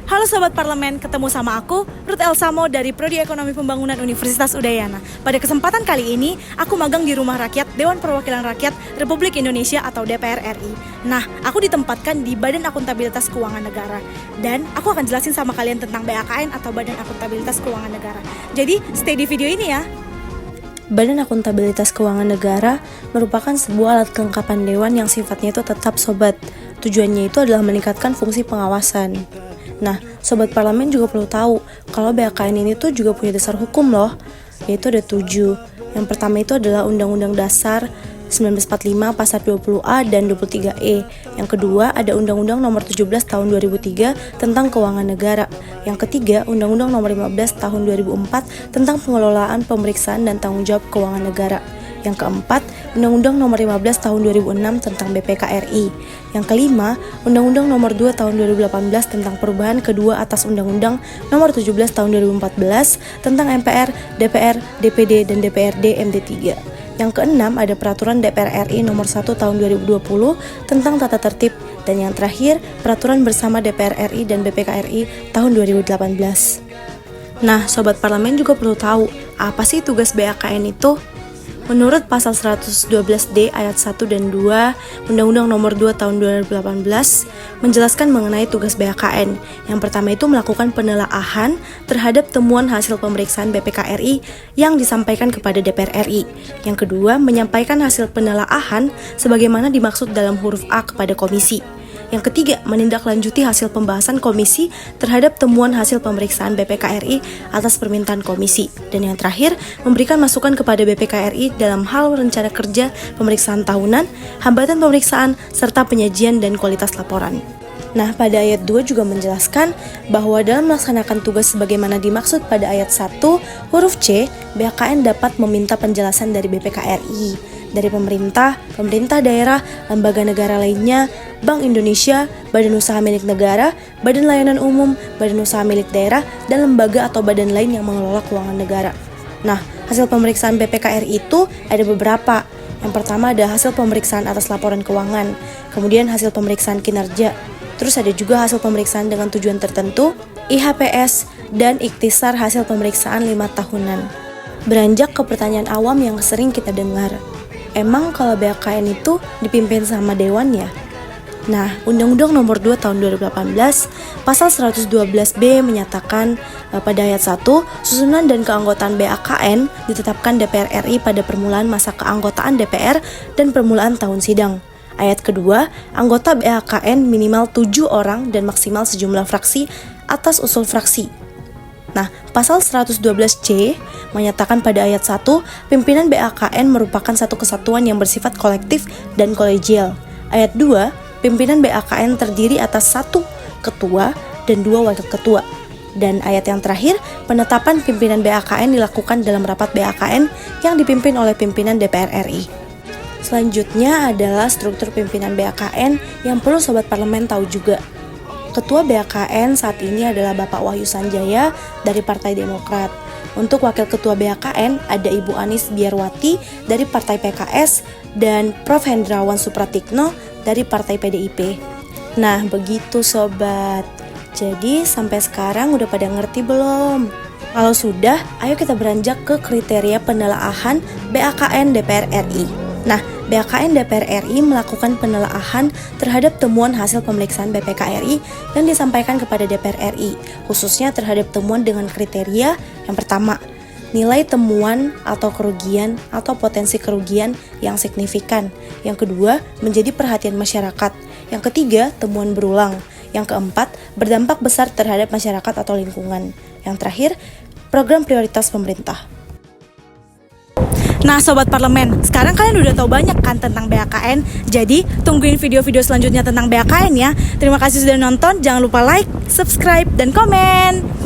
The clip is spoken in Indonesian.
Halo Sobat Parlemen, ketemu sama aku, Ruth Elsamo dari Prodi Ekonomi Pembangunan Universitas Udayana. Pada kesempatan kali ini, aku magang di Rumah Rakyat Dewan Perwakilan Rakyat Republik Indonesia atau DPR RI. Nah, aku ditempatkan di Badan Akuntabilitas Keuangan Negara. Dan aku akan jelasin sama kalian tentang BAKN atau Badan Akuntabilitas Keuangan Negara. Jadi, stay di video ini ya. Badan Akuntabilitas Keuangan Negara merupakan sebuah alat kelengkapan dewan yang sifatnya itu tetap sobat. Tujuannya itu adalah meningkatkan fungsi pengawasan. Nah, Sobat Parlemen juga perlu tahu kalau BAKN ini tuh juga punya dasar hukum loh, yaitu ada 7. Yang pertama itu adalah Undang-Undang Dasar 1945 Pasal 20A dan 23E. Yang kedua ada Undang-Undang Nomor 17 Tahun 2003 tentang Keuangan Negara. Yang ketiga Undang-Undang Nomor 15 Tahun 2004 tentang Pengelolaan, Pemeriksaan dan Tanggung Jawab Keuangan Negara. Yang keempat, Undang-Undang Nomor 15 Tahun 2006 tentang BPK RI. Yang kelima, Undang-Undang Nomor 2 Tahun 2018 tentang perubahan kedua atas Undang-Undang Nomor 17 Tahun 2014 tentang MPR, DPR, DPD, dan DPRD MD3. Yang keenam, ada Peraturan DPR RI Nomor 1 Tahun 2020 tentang tata tertib. Dan yang terakhir, Peraturan Bersama DPR RI dan BPK RI tahun 2018. Nah, Sobat Parlemen juga perlu tahu, apa sih tugas BAKN itu? Menurut pasal 112D ayat 1 dan 2 Undang-Undang Nomor 2 Tahun 2018 menjelaskan mengenai tugas BAKN. Yang pertama itu melakukan penelaahan terhadap temuan hasil pemeriksaan BPK RI yang disampaikan kepada DPR RI. Yang kedua, menyampaikan hasil penelaahan sebagaimana dimaksud dalam huruf A kepada komisi. Yang ketiga, menindaklanjuti hasil pembahasan komisi terhadap temuan hasil pemeriksaan BPK RI atas permintaan komisi. Dan yang terakhir, memberikan masukan kepada BPK RI dalam hal rencana kerja pemeriksaan tahunan, hambatan pemeriksaan, serta penyajian dan kualitas laporan. Nah, pada ayat 2 juga menjelaskan bahwa dalam melaksanakan tugas sebagaimana dimaksud pada ayat 1, huruf C, BAKN dapat meminta penjelasan dari BPK RI, dari pemerintah daerah, lembaga negara lainnya, Bank Indonesia, badan usaha milik negara, badan layanan umum, badan usaha milik daerah, dan lembaga atau badan lain yang mengelola keuangan negara. Nah, hasil pemeriksaan BPK RI itu ada beberapa. Yang pertama ada hasil pemeriksaan atas laporan keuangan, kemudian hasil pemeriksaan kinerja, terus ada juga hasil pemeriksaan dengan tujuan tertentu, IHPS, dan ikhtisar hasil pemeriksaan 5 tahunan. Beranjak ke pertanyaan awam yang sering kita dengar, emang kalau BAKN itu dipimpin sama dewan ya? Nah, Undang-Undang Nomor 2 Tahun 2018 Pasal 112B menyatakan pada ayat 1, susunan dan keanggotaan BAKN ditetapkan DPR RI pada permulaan masa keanggotaan DPR dan permulaan tahun sidang. Ayat kedua, anggota BAKN minimal 7 orang dan maksimal sejumlah fraksi atas usul fraksi. Nah, pasal 112C menyatakan pada ayat 1, pimpinan BAKN merupakan satu kesatuan yang bersifat kolektif dan kolegial. Ayat 2, pimpinan BAKN terdiri atas 1 ketua dan 2 wakil ketua. Dan ayat yang terakhir, penetapan pimpinan BAKN dilakukan dalam rapat BAKN yang dipimpin oleh pimpinan DPR RI. Selanjutnya adalah struktur pimpinan BAKN yang perlu Sobat Parlemen tahu juga. Ketua BAKN saat ini adalah Bapak Wahyu Sanjaya dari Partai Demokrat. Untuk Wakil Ketua BAKN ada Ibu Anis Biarwati dari Partai PKS dan Prof. Hendrawan Supratikno dari Partai PDIP. Nah, begitu Sobat. Jadi sampai sekarang udah pada ngerti belum? Kalau sudah, ayo kita beranjak ke kriteria penelaahan BAKN DPR RI. Nah, BAKN DPR RI melakukan penelaahan terhadap temuan hasil pemeriksaan BPK RI yang disampaikan kepada DPR RI, khususnya terhadap temuan dengan kriteria yang pertama, nilai temuan atau kerugian atau potensi kerugian yang signifikan. Yang kedua, menjadi perhatian masyarakat. Yang ketiga, temuan berulang. Yang keempat, berdampak besar terhadap masyarakat atau lingkungan. Yang terakhir, program prioritas pemerintah. Nah Sobat Parlemen, sekarang kalian udah tahu banyak kan tentang BAKN. Jadi tungguin video-video selanjutnya tentang BAKN ya. Terima kasih sudah nonton, jangan lupa like, subscribe, dan komen.